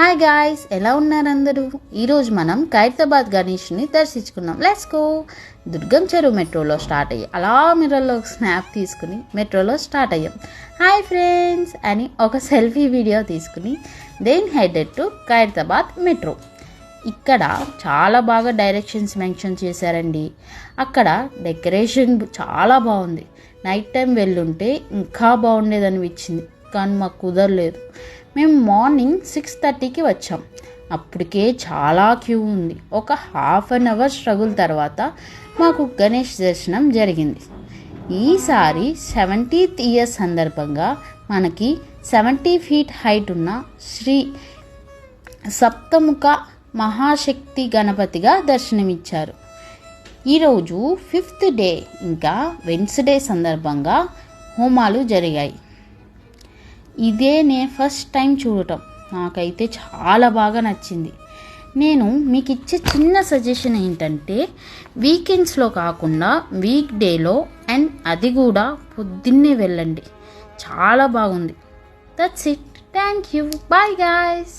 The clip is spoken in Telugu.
హాయ్ గాయ్స్, ఎలా ఉన్నారు అందరూ? ఈరోజు మనం ఖైరతాబాద్ గణేష్ని దర్శించుకున్నాం. Let's go. దుర్గం చెరువు మెట్రోలో స్టార్ట్ అయ్యి అలా మిర్రర్లో స్నాప్ తీసుకుని మెట్రోలో స్టార్ట్ అయ్యాం. హాయ్ ఫ్రెండ్స్ అని ఒక సెల్ఫీ వీడియో తీసుకుని then headed to Khairatabad metro. ఇక్కడ చాలా బాగా డైరెక్షన్స్ మెన్షన్ చేశారండి. అక్కడ డెకరేషన్ చాలా బాగుంది. నైట్ టైం వెళ్ళుంటే ఇంకా బాగుండేది అనిపించింది, కానీ మాకు కుదరలేదు. మేము మార్నింగ్ 6:30కి వచ్చాం. అప్పటికే చాలా క్యూ ఉంది. ఒక హాఫ్ అన్ అవర్ స్ట్రగుల్ తర్వాత మాకు గణేష్ దర్శనం జరిగింది. ఈసారి 70th ఇయర్ సందర్భంగా మనకి 70 feet హైట్ ఉన్న శ్రీ సప్తముఖ మహాశక్తి గణపతిగా దర్శనమిచ్చారు. ఈరోజు 5th డే ఇంకా వెన్స్డే సందర్భంగా హోమాలు జరిగాయి. ఇదే నేను ఫస్ట్ టైం చూడటం. నాకైతే చాలా బాగా నచ్చింది. నేను మీకు ఇచ్చే చిన్న సజెషన్ ఏంటంటే, వీకెండ్స్లో కాకుండా వీక్ డేలో అండ్ అది కూడా పొద్దున్నే వెళ్ళండి. చాలా బాగుంది. That's it. Thank you. Bye guys.